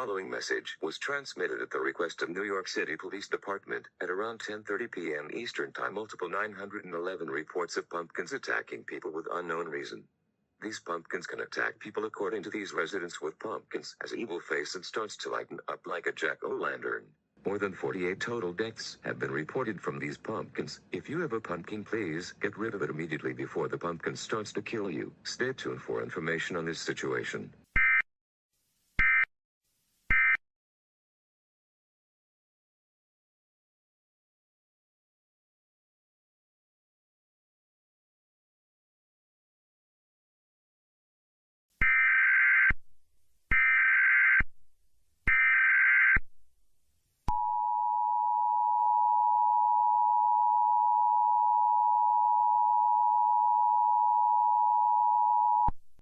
following message was transmitted at the request of New York City Police Department at around 10:30 p.m. Eastern Time. Multiple 911 reports of pumpkins attacking people with unknown reason. These pumpkins can attack people according to these residents with pumpkins as evil face and starts to lighten up like a jack-o'-lantern. More than 48 total deaths have been reported from these pumpkins. If you have a pumpkin, please get rid of it immediately before the pumpkin starts to kill you. Stay tuned for information on this situation.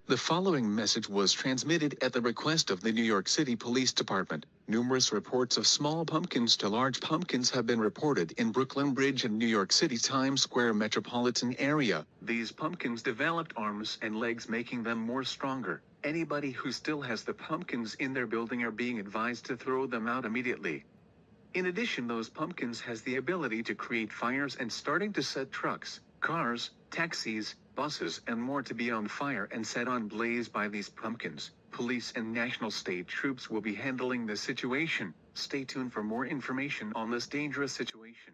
The following message was transmitted at the request of the New York City Police Department. Numerous reports of small pumpkins to large pumpkins have been reported in Brooklyn Bridge and New York City Times Square metropolitan area. These pumpkins developed arms and legs, making them more stronger. Anybody who still has the pumpkins in their building are being advised to throw them out immediately. In addition, those pumpkins has the ability to create fires and starting to set trucks, cars, taxis, buses and more to be on fire and set on blaze by these pumpkins. Police and national state troops will be handling the situation. Stay tuned for more information on this dangerous situation.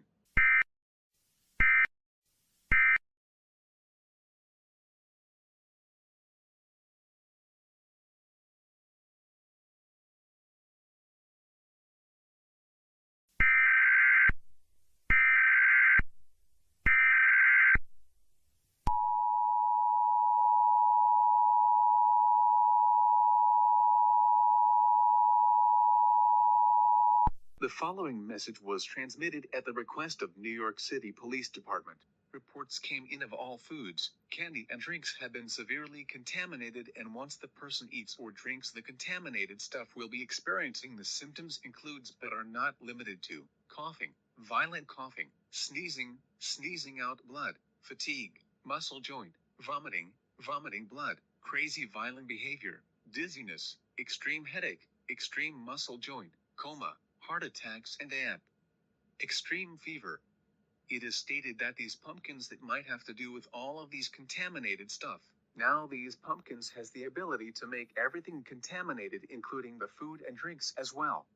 The following message was transmitted at the request of New York City Police Department. Reports came in of all foods, candy and drinks have been severely contaminated, and once the person eats or drinks the contaminated stuff will be experiencing the symptoms includes but are not limited to coughing, violent coughing, sneezing out blood, fatigue, muscle joint, vomiting blood, crazy violent behavior, dizziness, extreme headache, extreme muscle joint, coma, heart attacks and extreme fever. It is stated that these pumpkins that might have to do with all of these contaminated stuff. Now these pumpkins has the ability to make everything contaminated, including the food and drinks as well.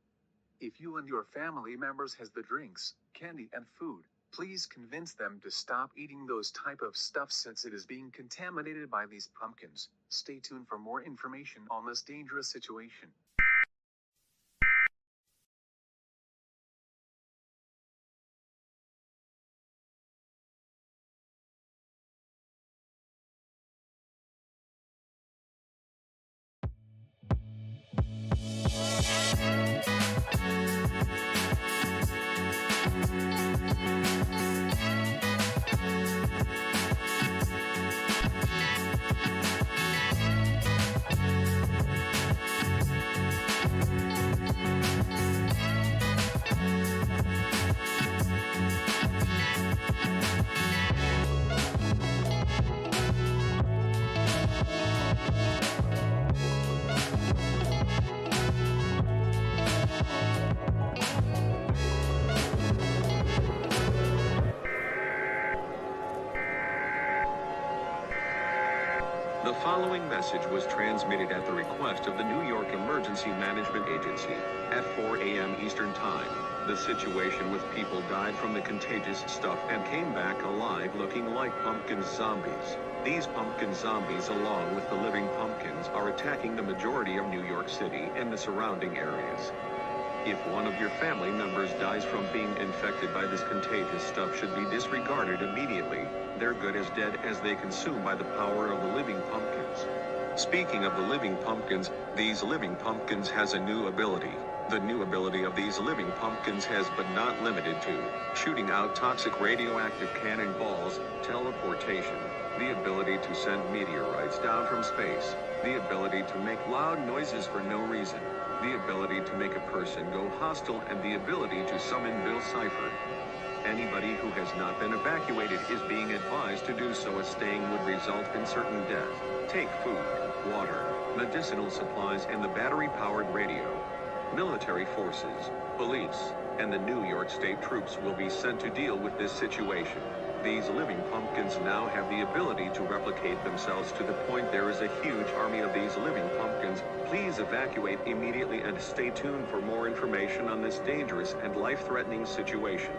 If you and your family members has the drinks, candy and food, please convince them to stop eating those type of stuff since it is being contaminated by these pumpkins. Stay tuned for more information on this dangerous situation. The following message was transmitted at the request of the New York Emergency Management Agency at 4 a.m. Eastern Time. The situation with people died from the contagious stuff and came back alive looking like pumpkin zombies. These pumpkin zombies, along with the living pumpkins, are attacking the majority of New York City and the surrounding areas. If one of your family members dies from being infected by this contagious stuff, should be disregarded immediately. They're good as dead as they consume by the power of the living pumpkins. Speaking of the living pumpkins, these living pumpkins has a new ability. The new ability of these living pumpkins has but not limited to shooting out toxic radioactive cannonballs, teleportation, the ability to send meteorites down from space, the ability to make loud noises for no reason, the ability to make a person go hostile, and the ability to summon Bill Cipher. Anybody who has not been evacuated is being advised to do so, as staying would result in certain death. Take food, water, medicinal supplies and the battery-powered radio. military forces, police, and the New York State troops will be sent to deal with this situation. These living pumpkins now have the ability to replicate themselves to the point there is a huge army of these living pumpkins. Please evacuate immediately and stay tuned for more information on this dangerous and life-threatening situation.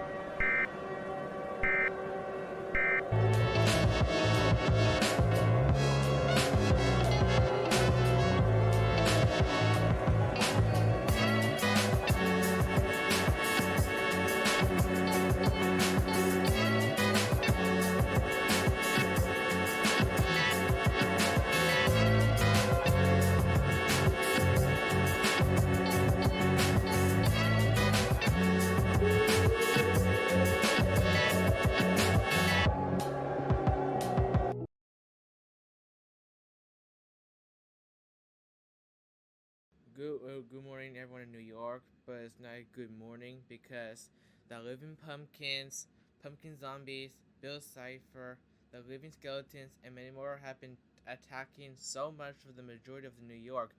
Good morning, everyone in New York, but it's not a good morning because the living pumpkins, pumpkin zombies, Bill Cipher, the living skeletons, and many more have been attacking so much for the majority of New York,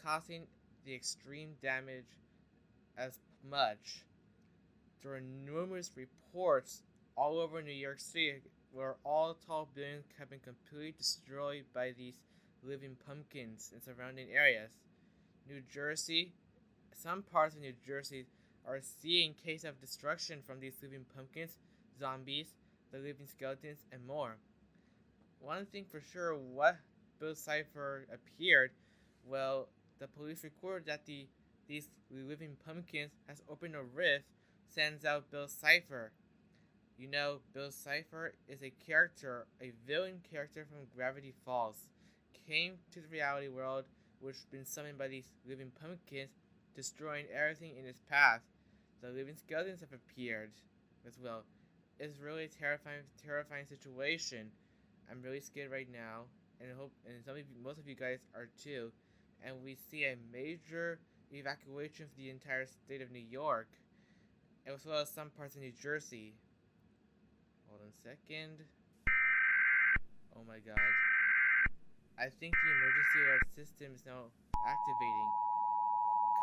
causing the extreme damage as much. There are numerous reports all over New York City where all tall buildings have been completely destroyed by these living pumpkins in surrounding areas. New Jersey, some parts of New Jersey are seeing cases of destruction from these living pumpkins, zombies, the living skeletons, and more. One thing for sure, what Bill Cipher appeared, well, the police recorded that these living pumpkins has opened a rift, sends out Bill Cipher. You know, Bill Cipher is a character, a villain character from Gravity Falls, came to the reality world, which has been summoned by these living pumpkins, destroying everything in its path. The living skeletons have appeared as well. It's really a terrifying situation. I'm really scared right now, and I hope, and most of you guys are too. And we see a major evacuation for the entire state of New York, as well as some parts of New Jersey. Hold on a second. Oh my god. I think the emergency alert system is now activating.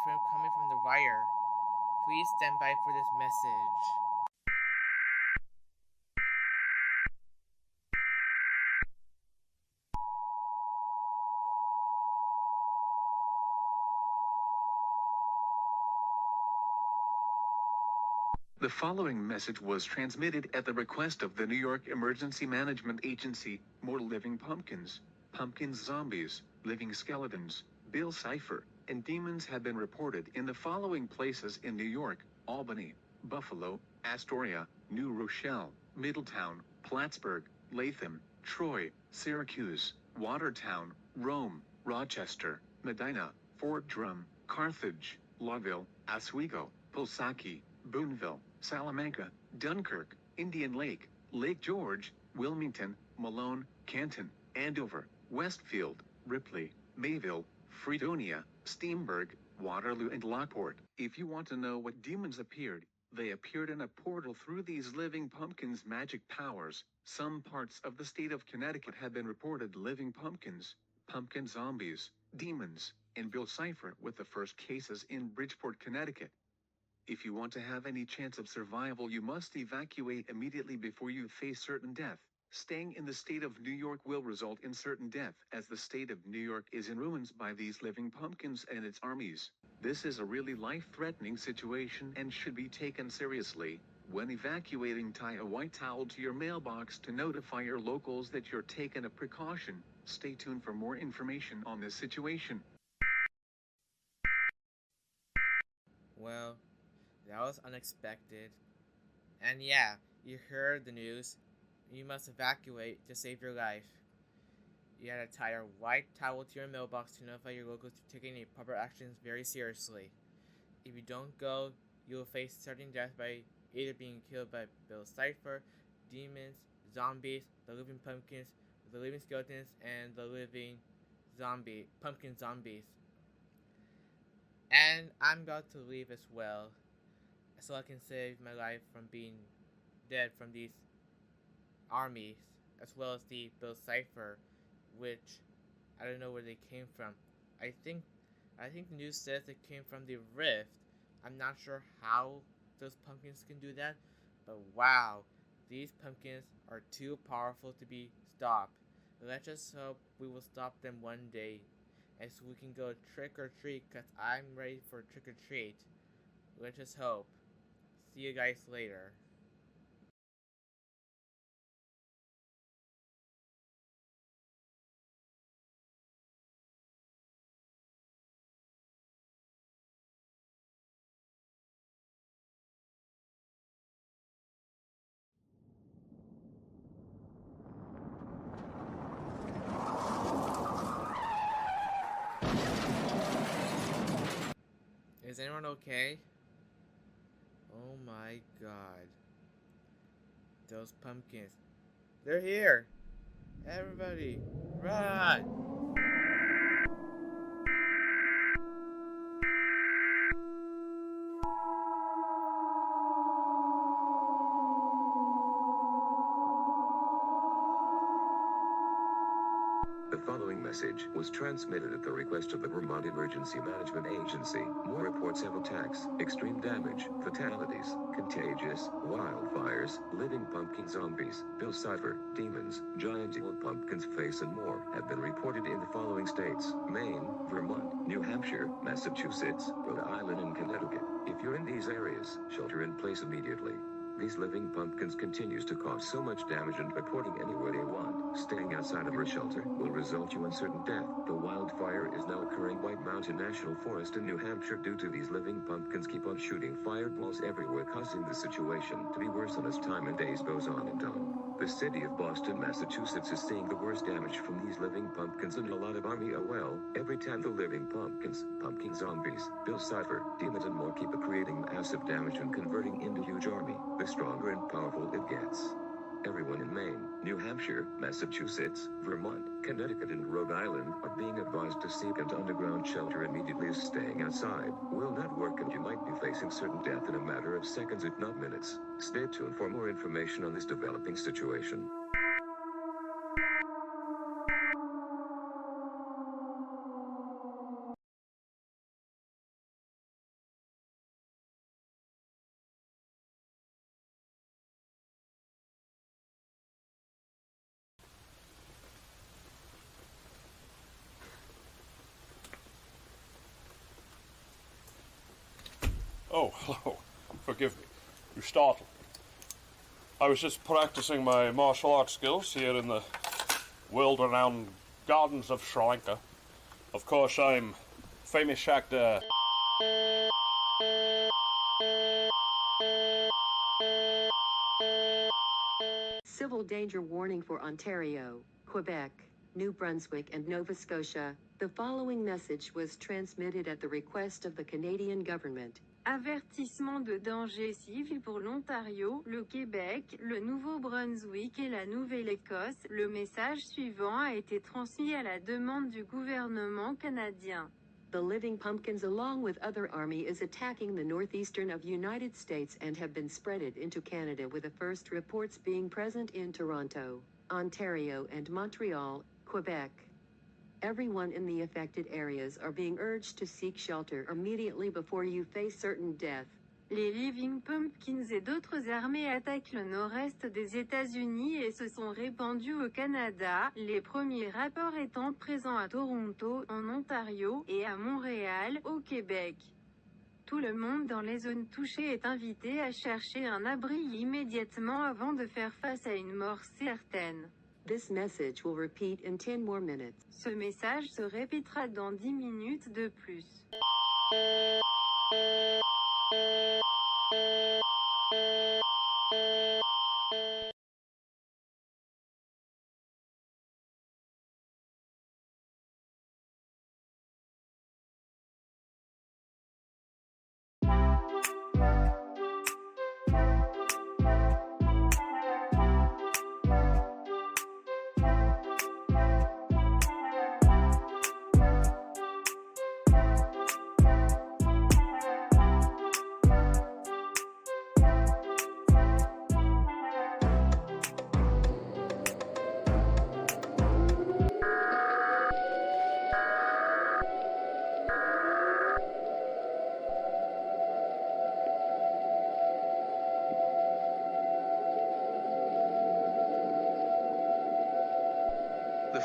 Coming from the wire. Please stand by for this message. The following message was transmitted at the request of the New York Emergency Management Agency. More living pumpkins, pumpkins zombies, living skeletons, Bill Cipher, and demons have been reported in the following places in New York: Albany, Buffalo, Astoria, New Rochelle, Middletown, Plattsburgh, Latham, Troy, Syracuse, Watertown, Rome, Rochester, Medina, Fort Drum, Carthage, Lawville, Oswego, Pulsaki, Boonville, Salamanca, Dunkirk, Indian Lake, Lake George, Wilmington, Malone, Canton, Andover, Westfield, Ripley, Mayville, Fredonia, Steenburg, Waterloo, and Lockport. If you want to know what demons appeared, they appeared in a portal through these living pumpkins' magic powers. Some parts of the state of Connecticut have been reported living pumpkins, pumpkin zombies, demons, and Bill Cipher, with the first cases in Bridgeport, Connecticut. If you want to have any chance of survival, you must evacuate immediately before you face certain death. Staying in the state of New York will result in certain death, as the state of New York is in ruins by these living pumpkins and its armies. This is a really life-threatening situation and should be taken seriously. When evacuating, tie a white towel to your mailbox to notify your locals that you're taking a precaution. Stay tuned for more information on this situation. Well, that was unexpected. And yeah, you heard the news. You must evacuate to save your life. You gotta tie a white towel to your mailbox to notify your locals to taking any proper actions very seriously. If you don't go, you will face certain death by either being killed by Bill Cipher, demons, zombies, the living pumpkins, the living skeletons, and the living pumpkin zombies. And I'm about to leave as well, so I can save my life from being dead from these armies, as well as the Bill Cipher, which I don't know where they came from. I think I think the news says it came from the rift. I'm not sure how those pumpkins can do that, but wow, these pumpkins are too powerful to be stopped. Let's just hope we will stop them one day, and so we can go trick or treat, cause I'm ready for trick or treat. Let's just hope. See you guys later. Is anyone okay? Oh my god. Those pumpkins. They're here! Everybody, run! The following message was transmitted at the request of the Vermont Emergency Management Agency. More reports of attacks, extreme damage, fatalities, contagious, wildfires, living pumpkin zombies, Bill Cipher, demons, giant evil pumpkins face and more have been reported in the following states: Maine, Vermont, New Hampshire, Massachusetts, Rhode Island and Connecticut. If you're in these areas, shelter in place immediately. These living pumpkins continues to cause so much damage, and reporting anywhere they want, staying outside of your shelter, will result you in certain death. The wildfire is now occurring White Mountain National Forest in New Hampshire due to these living pumpkins keep on shooting fireballs everywhere, causing the situation to be worse as time and days goes on and on. The city of Boston, Massachusetts is seeing the worst damage from these living pumpkins, and a lot of army every time the living pumpkins, pumpkin zombies, Bill Cipher, demons and more keep creating massive damage and converting into huge army, the stronger and powerful it gets. Everyone in Maine, New Hampshire, Massachusetts, Vermont, Connecticut and Rhode Island are being advised to seek an underground shelter immediately, as staying outside will not work and you might be facing certain death in a matter of seconds if not minutes. Stay tuned for more information on this developing situation. Oh, hello. Forgive me. You startled me. I was just practicing my martial arts skills here in the world-renowned gardens of Sri Lanka. Of course, I'm famous actor. Civil danger warning for Ontario, Quebec, New Brunswick and Nova Scotia. The following message was transmitted at the request of the Canadian government. Avertissement de danger civil pour l'Ontario, le Québec, le Nouveau-Brunswick et la Nouvelle-Écosse. Le message suivant a été transmis à la demande du gouvernement canadien. The living pumpkins along with other army is attacking the northeastern of United States and have been spreaded into Canada, with the first reports being present in Toronto, Ontario and Montreal, Quebec. Everyone in the affected areas are being urged to seek shelter immediately before you face certain death. Les Living Pumpkins et d'autres armées attaquent le nord-est des États-Unis et se sont répandus au Canada, les premiers rapports étant présents à Toronto, en Ontario, et à Montréal, au Québec. Tout le monde dans les zones touchées est invité à chercher un abri immédiatement avant de faire face à une mort certaine. This message will repeat in 10 more minutes. Ce message se répétera dans 10 minutes de plus.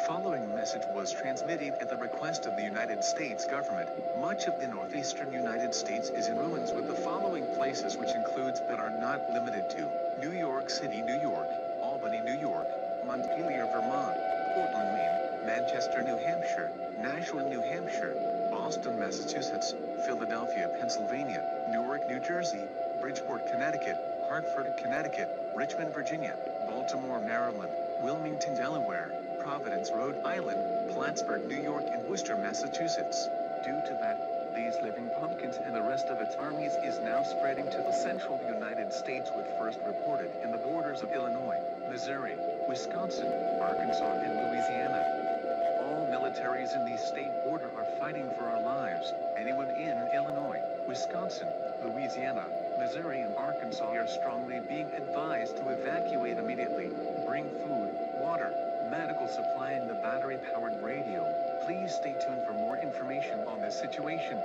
following message was transmitted at the request of the United States government. Much of the northeastern United States is in ruins, with the following places, which includes but are not limited to New York City, New York, Albany, New York, Montpelier, Vermont, Portland, Maine, Manchester, New Hampshire, Nashua, New Hampshire, Boston, Massachusetts, Philadelphia, Pennsylvania, Newark, New Jersey, Bridgeport, Connecticut, Hartford, Connecticut, Richmond, Virginia, Baltimore, Maryland, Wilmington, Delaware, Providence, Rhode Island, Plattsburgh, New York, and Worcester, Massachusetts. Due to that, these living pumpkins and the rest of its armies is now spreading to the central United States, with first reported in the borders of Illinois, Missouri, Wisconsin, Arkansas, and Louisiana. All militaries in the state border are fighting for our lives. Anyone in Illinois, Wisconsin, Louisiana, Missouri, and Arkansas are strongly being advised to evacuate immediately. Bring food, water, medical supply, and the battery-powered radio. Please stay tuned for more information on this situation.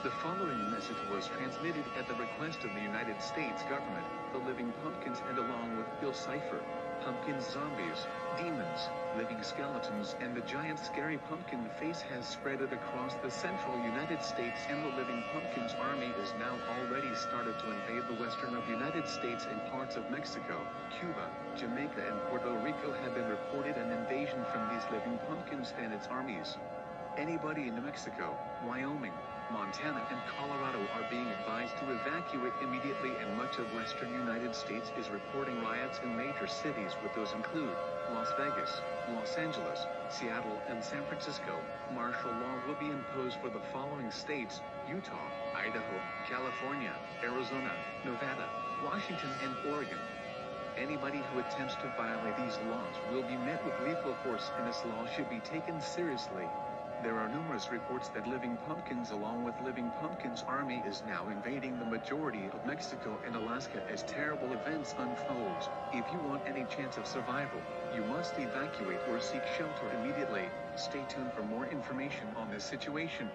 The following message was transmitted at the request of the United States government, the living pumpkins, and along with Bill Cipher, pumpkins, zombies, demons, living skeletons, and the giant scary pumpkin face has spread it across the central United States, and the living pumpkins army is now already started to invade the western of United States and parts of Mexico, Cuba, Jamaica, and Puerto Rico have been reported an invasion from these living pumpkins and its armies. Anybody in New Mexico, Wyoming, Montana, and Colorado are being advised to evacuate immediately, and much of western United States is reporting riots in major cities, with those include Las Vegas, Los Angeles, Seattle, and San Francisco. Martial law will be imposed for the following states: Utah, Idaho, California, Arizona, Nevada, Washington, and Oregon. Anybody who attempts to violate these laws will be met with lethal force, and this law should be taken seriously. There are numerous reports that Living Pumpkins along with Living Pumpkins army is now invading the majority of Mexico and Alaska as terrible events unfold. If you want any chance of survival, you must evacuate or seek shelter immediately. Stay tuned for more information on this situation.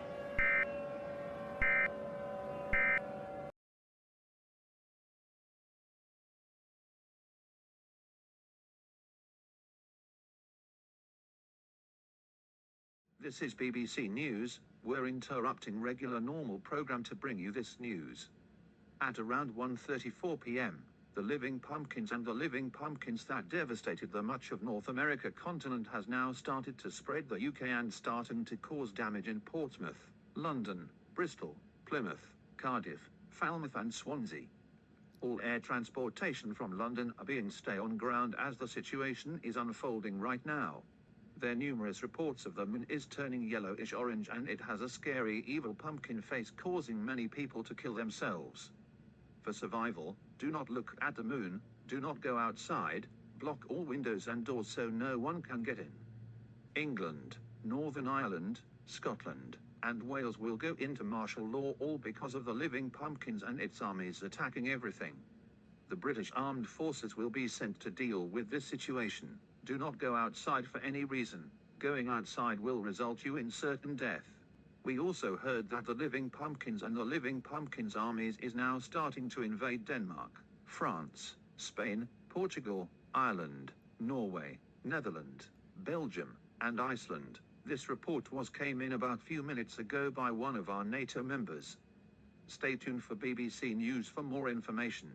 This is BBC News. We're interrupting regular normal program to bring you this news. At around 1:34 p.m., the living pumpkins and the living pumpkins that devastated the much of North America continent has now started to spread the UK and starting to cause damage in Portsmouth, London, Bristol, Plymouth, Cardiff, Falmouth and Swansea. All air transportation from London are being stay on ground as the situation is unfolding right now. There are numerous reports of the moon is turning yellowish orange and it has a scary evil pumpkin face causing many people to kill themselves. For survival, do not look at the moon, do not go outside, block all windows and doors so no one can get in. England, Northern Ireland, Scotland, and Wales will go into martial law all because of the living pumpkins and its armies attacking everything. The British Armed Forces will be sent to deal with this situation. Do not go outside for any reason. Going outside will result you in certain death. We also heard that the living pumpkins and the living pumpkins armies is now starting to invade Denmark, France, Spain, Portugal, Ireland, Norway, Netherlands, Belgium, and Iceland. This report came in about few minutes ago by one of our NATO members. Stay tuned for BBC News for more information.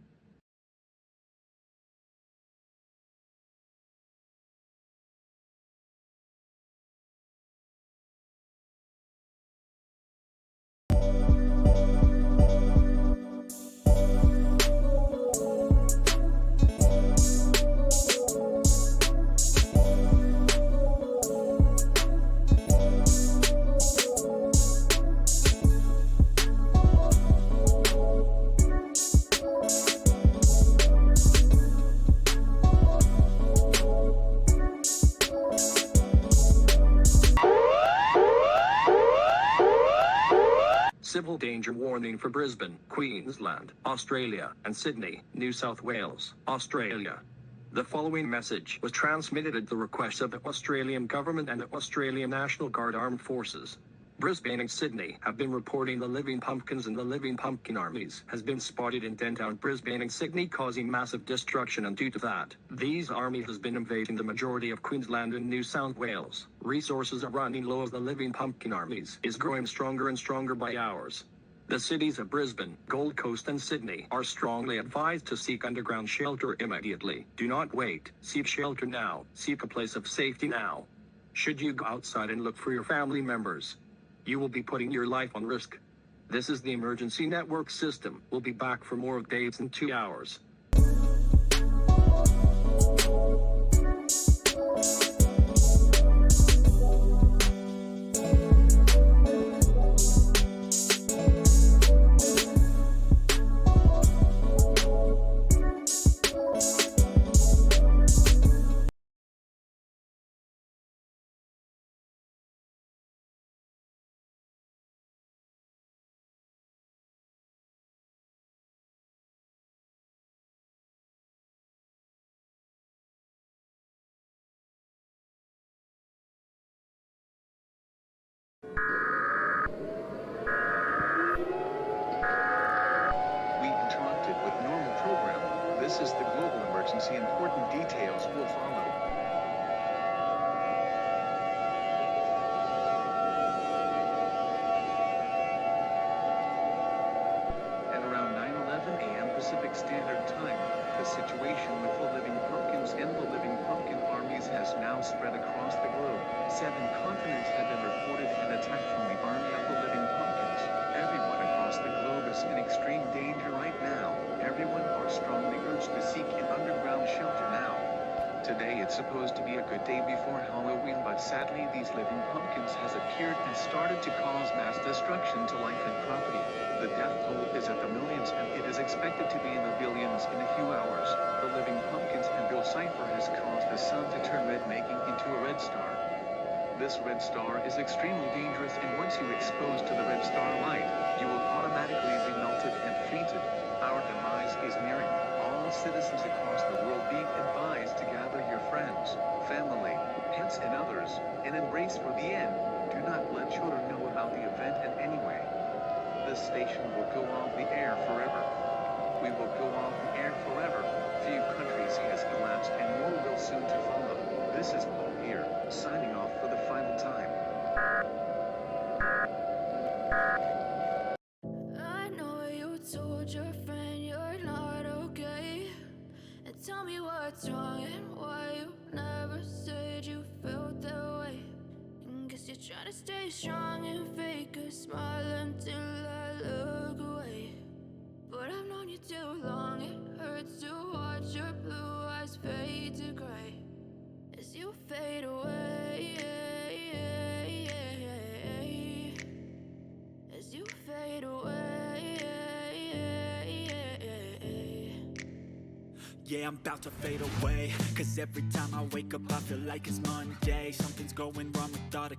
Civil danger warning for Brisbane, Queensland, Australia, and Sydney, New South Wales, Australia. The following message was transmitted at the request of the Australian Government and the Australian National Guard Armed Forces. Brisbane and Sydney have been reporting the living pumpkins and the living pumpkin armies has been spotted in downtown Brisbane and Sydney, causing massive destruction, and due to that, these armies has been invading the majority of Queensland and New South Wales. Resources are running low as the living pumpkin armies is growing stronger and stronger by hours. The cities of Brisbane, Gold Coast and Sydney are strongly advised to seek underground shelter immediately. Do not wait. Seek shelter now. Seek a place of safety now. Should you go outside and look for your family members, you will be putting your life on risk. This is the emergency network system. We'll be back for more updates in 2 hours. We interrupted with normal program. This is the global emergency. Important details will follow. At around 9:11 a.m. Pacific Standard Time, the situation with the living pumpkins and the living pumpkin armies has now spread across the globe. 7 continents have been reported an attack from the army of the living pumpkins. Everyone across the globe is in extreme danger right now. Everyone are strongly urged to seek an underground shelter now. Today it's supposed to be a good day before Halloween, but sadly these living pumpkins has appeared and started to cause mass destruction to life and property. The death toll is at the millions and it is expected to be in the billions in a few hours. The living pumpkins and Bill Cipher has caused the sun to turn red, making into a red star. This red star is extremely dangerous, and once you expose to the red star light, you will automatically be melted and fainted. Our demise is nearing. All citizens across the world being advised to gather your friends, family, pets and others, and embrace for the end. Do not let children know about the event in any way. This station will go off the air forever. We will go off the air forever. Few countries has collapsed and more will soon to follow. This is Paul here, signing off for the final time. I know you told your friend you're not okay, and tell me what's wrong and why you never said you felt that way. And guess you're trying to stay strong and fake a smile until I look away. But I've known you too long, it hurts to watch your blue eyes fade to gray as you fade away, as you fade away. Yeah, I'm about to fade away, 'cause every time I wake up I feel like it's Monday. Something's going wrong with all the